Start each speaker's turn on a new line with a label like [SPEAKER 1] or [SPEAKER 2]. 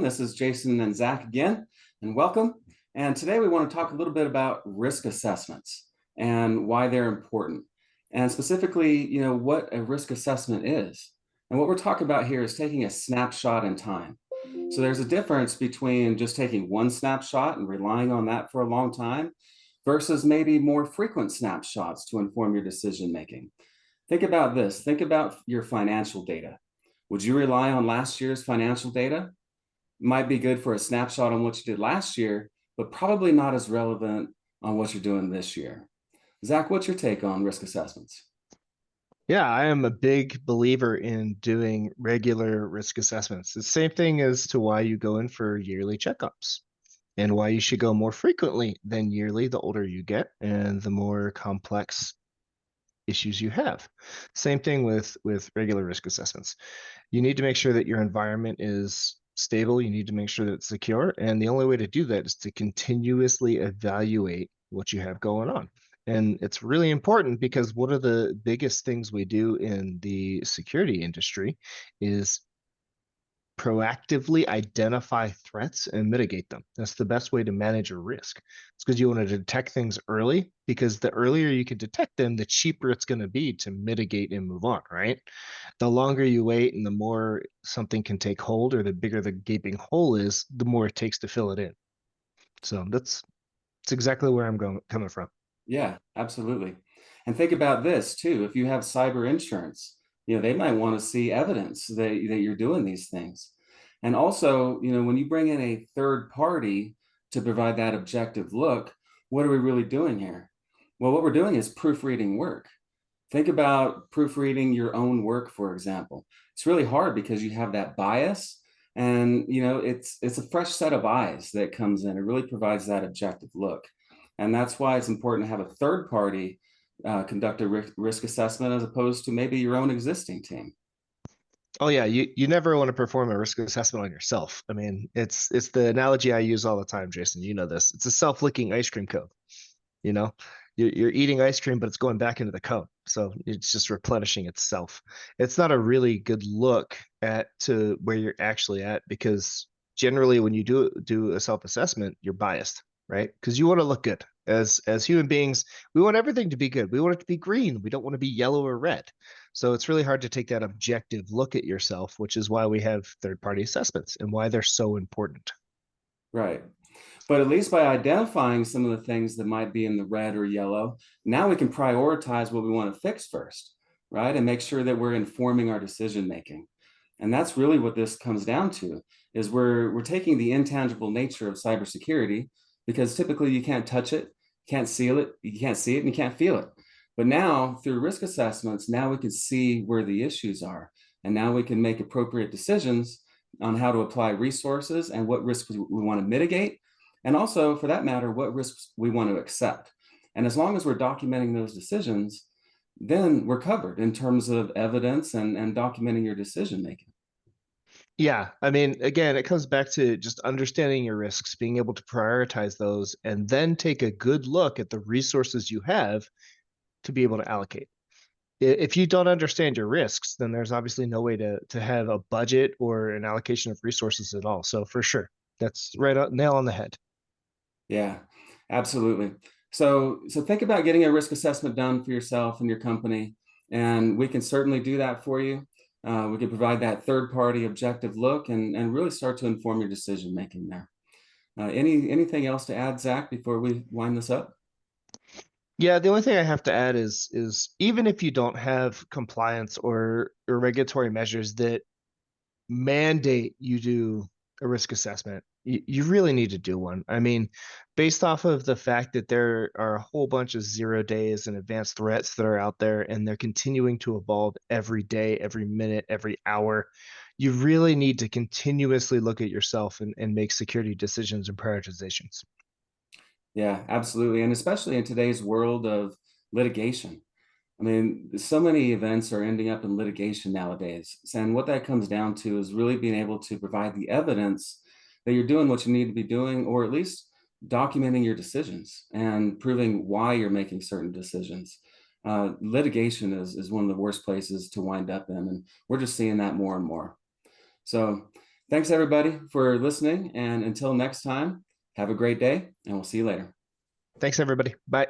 [SPEAKER 1] This is Jason and Zach again, and welcome. And today we want to talk a little bit about risk assessments and why they're important. And specifically, what a risk assessment is. And what we're talking about here is taking a snapshot in time. So there's a difference between just taking one snapshot and relying on that for a long time versus maybe more frequent snapshots to inform your decision making. Think about this. Think about your financial data. Would you rely on last year's financial data? Might be good for a snapshot on what you did last year, but probably not as relevant on what you're doing this year. Zach, what's your take on risk assessments?
[SPEAKER 2] Yeah, I am a big believer in doing regular risk assessments. The same thing as to why you go in for yearly checkups and why you should go more frequently than yearly the older you get and the more complex issues you have. Same thing with regular risk assessments. You need to make sure that your environment is stable, you need to make sure that it's secure, and the only way to do that is to continuously evaluate what you have going on. And it's really important because one of the biggest things we do in the security industry is proactively identify threats and mitigate them. That's the best way to manage a risk. It's because you want to detect things early, because the earlier you can detect them, the cheaper it's going to be to mitigate and move on, right? The longer you wait and the more something can take hold or the bigger the gaping hole is, the more it takes to fill it in. So that's exactly where I'm coming from.
[SPEAKER 1] Yeah, absolutely. And think about this too. If you have cyber insurance, they might want to see evidence that you're doing these things. And also, when you bring in a third party to provide that objective look, what are we really doing here? Well, what we're doing is proofreading work. Think about proofreading your own work, for example. It's really hard because you have that bias, and it's a fresh set of eyes that comes in. It really provides that objective look. And that's why it's important to have a third party conduct a risk assessment as opposed to maybe your own existing team.
[SPEAKER 2] Oh yeah, you never want to perform a risk assessment on yourself. I mean, it's the analogy I use all the time, Jason. You know this. It's a self-licking ice cream cone. You know, you're eating ice cream, but it's going back into the cone, so it's just replenishing itself. It's not a really good look at to where you're actually at, because generally when you do a self-assessment, you're biased, right? Because you want to look good. As human beings, we want everything to be good. We want it to be green. We don't want to be yellow or red. So it's really hard to take that objective look at yourself, which is why we have third-party assessments and why they're so important.
[SPEAKER 1] Right. But at least by identifying some of the things that might be in the red or yellow, now we can prioritize what we want to fix first, right? And make sure that we're informing our decision making. And that's really what this comes down to, is we're taking the intangible nature of cybersecurity, because typically you can't touch it, can't seal it, you can't see it, and you can't feel it. But now through risk assessments, now we can see where the issues are. And now we can make appropriate decisions on how to apply resources and what risks we want to mitigate. And also, for that matter, what risks we want to accept. And as long as we're documenting those decisions, then we're covered in terms of evidence and documenting your decision making.
[SPEAKER 2] Yeah, I mean, again, it comes back to just understanding your risks, being able to prioritize those, and then take a good look at the resources you have to be able to allocate. If you don't understand your risks, then there's obviously no way to have a budget or an allocation of resources at all. So for sure, that's right on, nail on the head.
[SPEAKER 1] Yeah, absolutely. So think about getting a risk assessment done for yourself and your company, and we can certainly do that for you. We can provide that third party objective look and really start to inform your decision making there. Anything else to add, Zach, before we wind this up?
[SPEAKER 2] Yeah, the only thing I have to add is even if you don't have compliance or regulatory measures that mandate you do a risk assessment, you really need to do one. I mean, based off of the fact that there are a whole bunch of 0 days and advanced threats that are out there, and they're continuing to evolve every day, every minute, every hour, you really need to continuously look at yourself and make security decisions and prioritizations.
[SPEAKER 1] Yeah, absolutely. And especially in today's world of litigation. I mean, so many events are ending up in litigation nowadays. And what that comes down to is really being able to provide the evidence that you're doing what you need to be doing, or at least documenting your decisions and proving why you're making certain decisions. Litigation is one of the worst places to wind up in. And we're just seeing that more and more. So Thanks everybody for listening. And until next time, have a great day and we'll see you later.
[SPEAKER 2] Thanks, everybody. Bye.